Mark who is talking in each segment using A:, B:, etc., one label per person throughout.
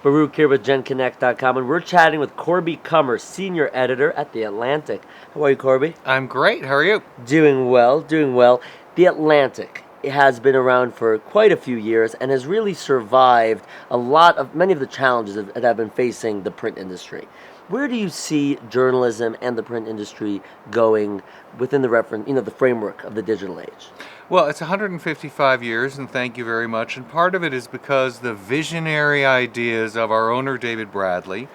A: Baruch here with genConnect.com, and we're chatting with Corby Kummer, senior editor at The Atlantic. How are you, Corby?
B: I'm great. How are you?
A: Doing well, doing well. The Atlantic has been around for quite a few years and has really survived many of the challenges that have been facing the print industry. Where do you see journalism and the print industry going within the framework of the digital age?
B: Well, it's 155 years, and thank you very much. And part of it is because the visionary ideas of our owner, David Bradley,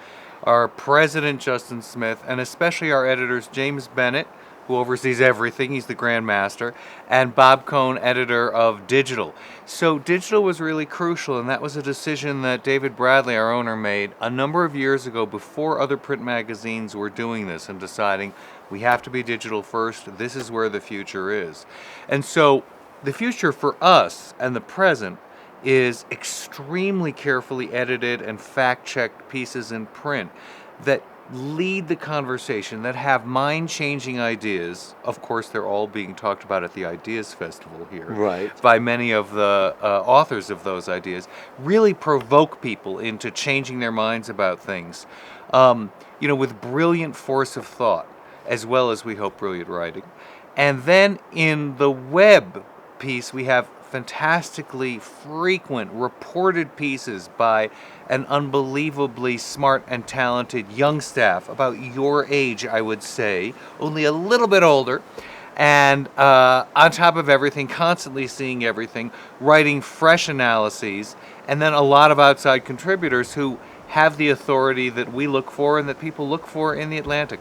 B: our president, Justin Smith, and especially our editors, James Bennett, who oversees everything, he's the Grand Master, and Bob Cohn, editor of Digital. So digital was really crucial, and that was a decision that David Bradley, our owner, made a number of years ago before other print magazines were doing this and deciding we have to be digital first, this is where the future is. And so the future for us and the present is extremely carefully edited and fact-checked pieces in print that lead the conversation, that have mind-changing ideas. Of course, they're all being talked about at the Ideas Festival here,
A: right,
B: by many of the authors of those ideas, really provoke people into changing their minds about things, with brilliant force of thought, as well as, we hope, brilliant writing. And then in the web piece, we have fantastically frequent reported pieces by an unbelievably smart and talented young staff, about your age, I would say, only a little bit older, and on top of everything, constantly seeing everything, writing fresh analyses, and then a lot of outside contributors who have the authority that we look for and that people look for in the Atlantic.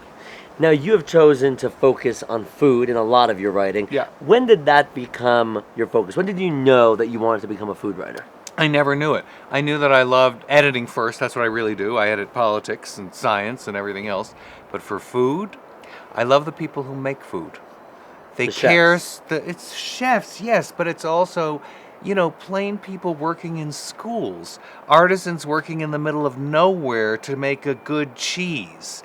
A: Now, you have chosen to focus on food in a lot of your writing.
B: Yeah.
A: When did that become your focus? When did you know that you wanted to become a food writer?
B: I never knew it. I knew that I loved editing first. That's what I really do. I edit politics and science and everything else. But for food, I love the people who make food. They care. It's chefs, yes, but it's also, plain people working in schools, artisans working in the middle of nowhere to make a good cheese,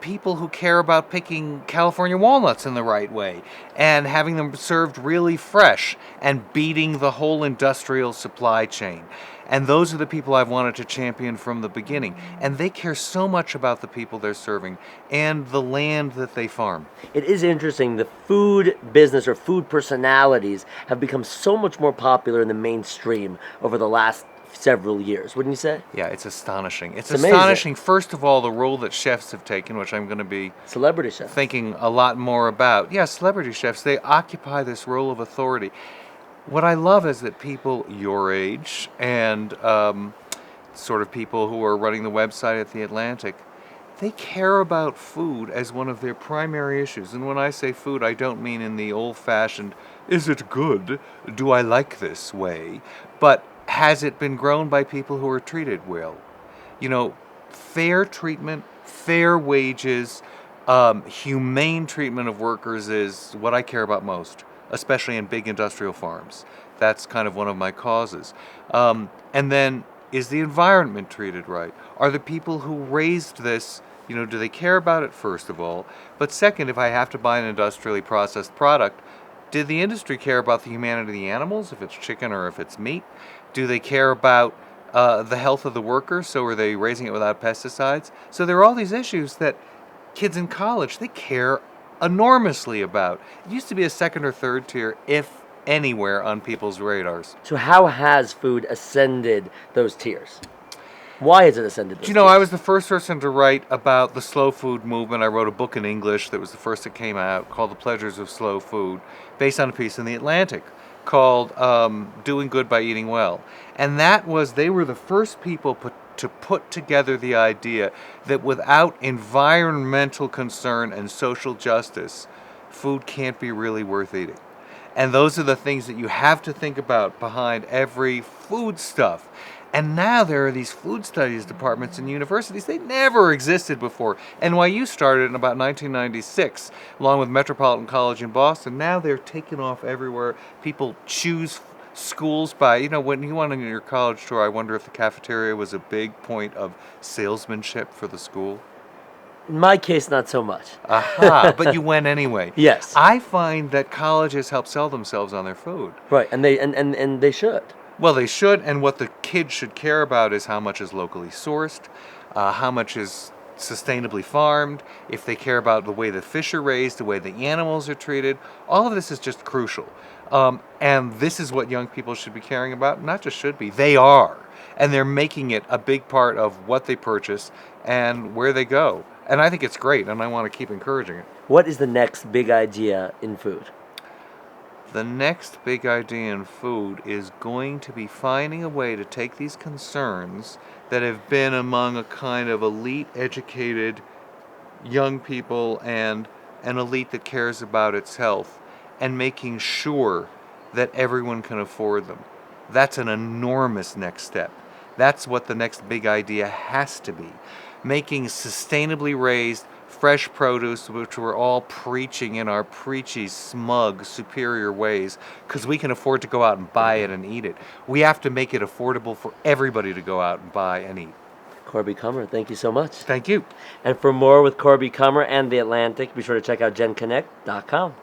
B: people who care about picking California walnuts in the right way and having them served really fresh and beating the whole industrial supply chain. And those are the people I've wanted to champion from the beginning. And they care so much about the people they're serving and the land that they farm.
A: It is interesting. The food business or food personalities have become so much more popular in the mainstream over the last several years, wouldn't you say?
B: Yeah, it's astonishing. It's
A: amazing.
B: Astonishing, first of all, the role that chefs have taken, which I'm going to be
A: celebrity chefs
B: thinking a lot more about. Yeah, celebrity chefs, they occupy this role of authority. What I love is that people your age and sort of people who are running the website at The Atlantic, they care about food as one of their primary issues. And when I say food, I don't mean in the old-fashioned, is it good? Do I like this way? But has it been grown by people who are treated well? Fair treatment, fair wages, humane treatment of workers is what I care about most, especially in big industrial farms. That's kind of one of my causes. And then, is the environment treated right? Are the people who raised this, do they care about it, first of all? But second, if I have to buy an industrially processed product, did the industry care about the humanity of the animals, if it's chicken or if it's meat? Do they care about the health of the workers? So are they raising it without pesticides? So there are all these issues that kids in college, they care enormously about. It used to be a second or third tier, if anywhere, on people's radars.
A: So how has food ascended those tiers? Why has it ascended those tiers?
B: I was the first person to write about the slow food movement. I wrote a book in English that was the first that came out called The Pleasures of Slow Food, based on a piece in The Atlantic called Doing Good by Eating Well. And they were the first people to put together the idea that without environmental concern and social justice, food can't be really worth eating. And those are the things that you have to think about behind every food stuff. And now there are these food studies departments in universities. They never existed before. NYU started in about 1996, along with Metropolitan College in Boston. Now they're taking off everywhere. People choose schools by, when you went on your college tour, I wonder if the cafeteria was a big point of salesmanship for the school.
A: In my case, not so much.
B: Aha, but you went anyway.
A: Yes.
B: I find that colleges help sell themselves on their food.
A: Right, and they should.
B: Well, they should, and what the kids should care about is how much is locally sourced, how much is sustainably farmed, if they care about the way the fish are raised, the way the animals are treated. All of this is just crucial. And this is what young people should be caring about. Not just should be, they are. And they're making it a big part of what they purchase and where they go. And I think it's great, and I want to keep encouraging it.
A: What is the next big idea in food?
B: The next big idea in food is going to be finding a way to take these concerns that have been among a kind of elite educated young people and an elite that cares about its health and making sure that everyone can afford them. That's an enormous next step. That's what the next big idea has to be. Making sustainably raised fresh produce, which we're all preaching in our preachy, smug, superior ways, because we can afford to go out and buy it and eat it. We have to make it affordable for everybody to go out and buy and eat.
A: Corby Kummer, thank you so much.
B: Thank you.
A: And for more with Corby Kummer and The Atlantic, be sure to check out genConnect.com.